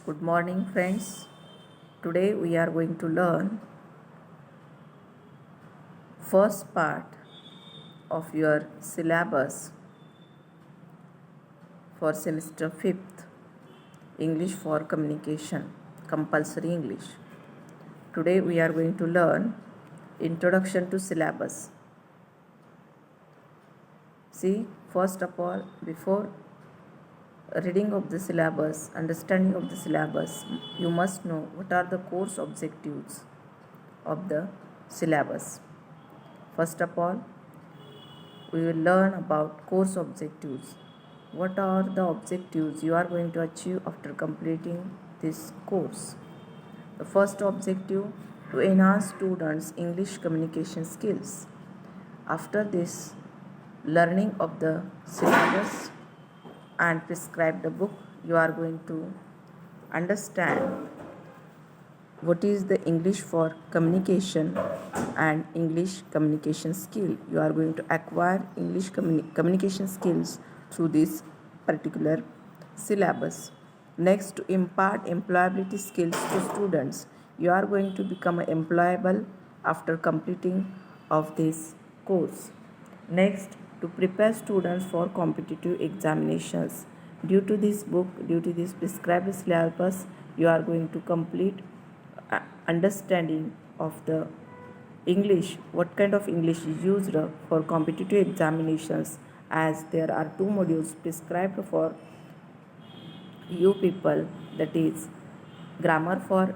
Good morning, friends. Today we are going to learn first part of your syllabus for semester 5th, English for Communication, compulsory English. Today we are going to learn introduction to syllabus. See, first of all, before reading of the syllabus, understanding of the syllabus, you must know what are the course objectives of the syllabus. First of all, we will learn about course objectives. What are the objectives you are going to achieve after completing this course? The first objective, to enhance students' English communication skills. After this learning of the syllabus and prescribe the book, you are going to understand what is the English for communication and English communication skill. You are going to acquire English communication skills through this particular syllabus. Next, to impart employability skills to students. You are going to become employable after completing of this course. Next, to prepare students for competitive examinations. Due to this book, due to this prescribed syllabus, you are going to complete understanding of the English, what kind of English is used for competitive examinations, as there are two modules prescribed for you people, that is grammar for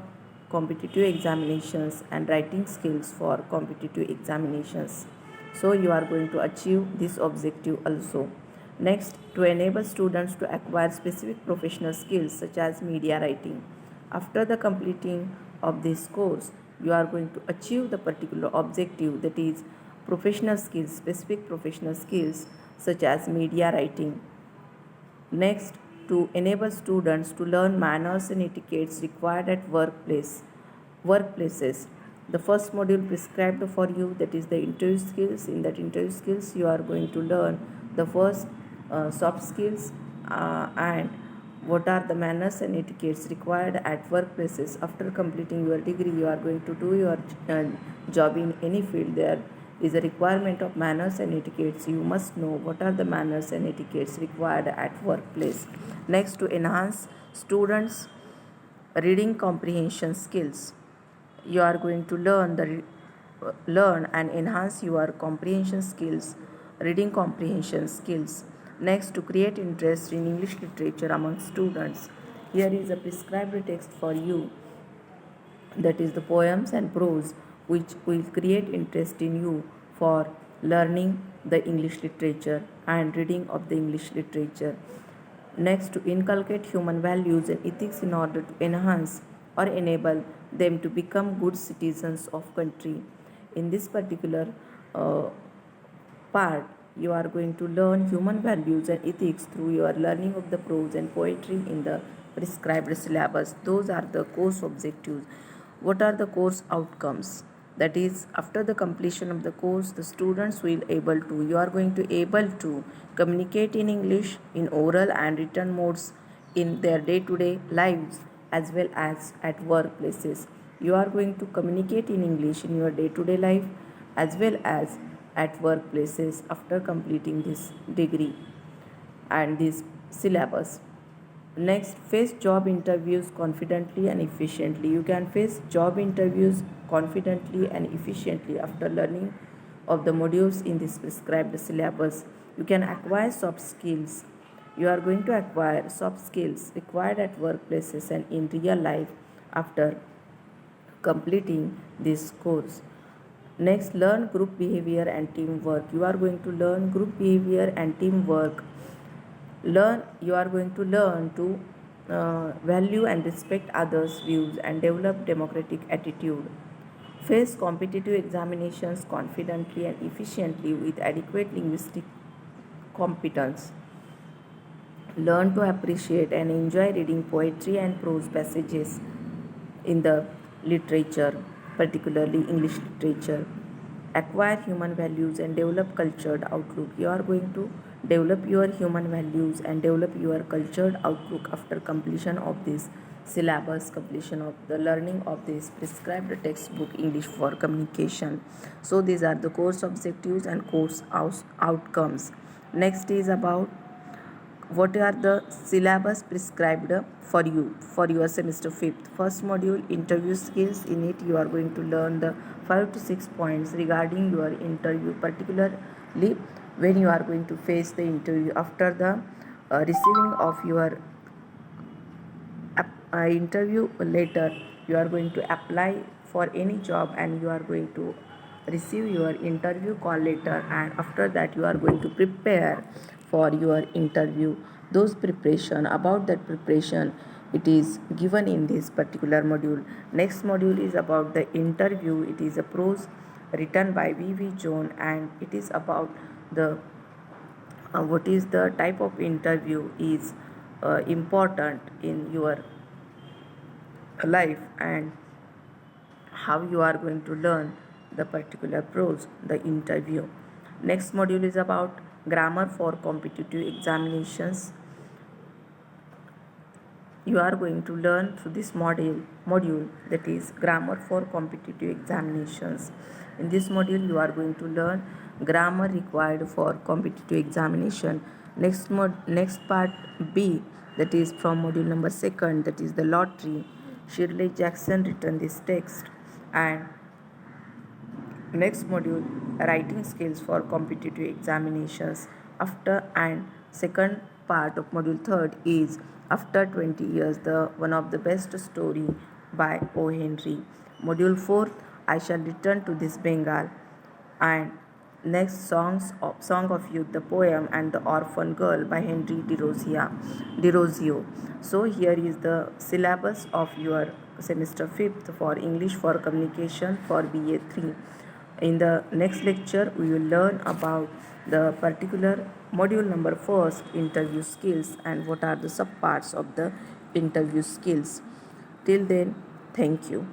competitive examinations and writing skills for competitive examinations. So you are going to achieve this objective also. Next, to enable students to acquire specific professional skills such as media writing. After the completing of this course, you are going to achieve the particular objective, that is professional skills, specific professional skills such as media writing. Next, to enable students to learn manners and etiquettes required at workplaces. The first module prescribed for you, that is the interview skills. In that interview skills, you are going to learn the first soft skills and what are the manners and etiquettes required at workplaces. After completing your degree, you are going to do your job in any field. There is a requirement of manners and etiquettes. You must know what are the manners and etiquettes required at workplace. Next, to enhance students' reading comprehension skills. You are going to learn and enhance your comprehension skills, reading comprehension skills. Next, to create interest in English literature among students. Here is a prescribed text for you, that is the poems and prose, which will create interest in you for learning the English literature and reading of the English literature. Next, to inculcate human values and ethics in order to enhance or enable them to become good citizens of country. In this particular part, you are going to learn human values and ethics through your learning of the prose and poetry in the prescribed syllabus. Those are the course objectives. What are the course outcomes? That is, after the completion of the course, the students will you are going to able to communicate in English in oral and written modes in their day-to-day lives as well as at workplaces. You are going to communicate in English in your day-to-day life as well as at workplaces after completing this degree and this syllabus. Next, face job interviews confidently and efficiently. You can face job interviews confidently and efficiently after learning of the modules in this prescribed syllabus. You can acquire soft skills. You are going to acquire soft skills required at workplaces and in real life after completing this course. Next, learn group behavior and teamwork. You are going to learn group behavior and teamwork. You are going to learn to value and respect others' views and develop democratic attitude. Face competitive examinations confidently and efficiently with adequate linguistic competence. Learn to appreciate and enjoy reading poetry and prose passages in the literature, particularly English literature. Acquire human values and develop cultured outlook. You are going to develop your human values and develop your cultured outlook after completion of this syllabus, completion of the learning of this prescribed textbook English for communication. So these are the course objectives and course outcomes. Next is about what are the syllabus prescribed for you for your semester 5th. First module, interview skills. In it you are going to learn the 5 to 6 points regarding your interview, particularly when you are going to face the interview after the receiving of your interview letter. You are going to apply for any job and you are going to receive your interview call letter, and after that you are going to prepare for your interview. Those preparation, about that preparation, it is given in this particular module. Next module is about the interview. It is a prose written by V.V. Jones, and it is about the what is the type of interview is important in your life and how you are going to learn the particular prose, the interview. Next module is about grammar for competitive examinations. You are going to learn through this module, that is grammar for competitive examinations. In this module you are going to learn grammar required for competitive examination. Next part B, that is from module number 2, that is the lottery. Shirley Jackson written this text. And next module, writing skills for competitive examinations. After, and second part of module 3 is after 20 years, the one of the best story by O. Henry. Module 4, I shall return to this Bengal. And next, Song of Youth, the poem, and the Orphan Girl by Henry Derozio. So here is the syllabus of your semester 5th for English for communication for BA 3. In the next lecture we will learn about the particular module number 1, interview skills, and what are the subparts of the interview skills. Till then, thank you.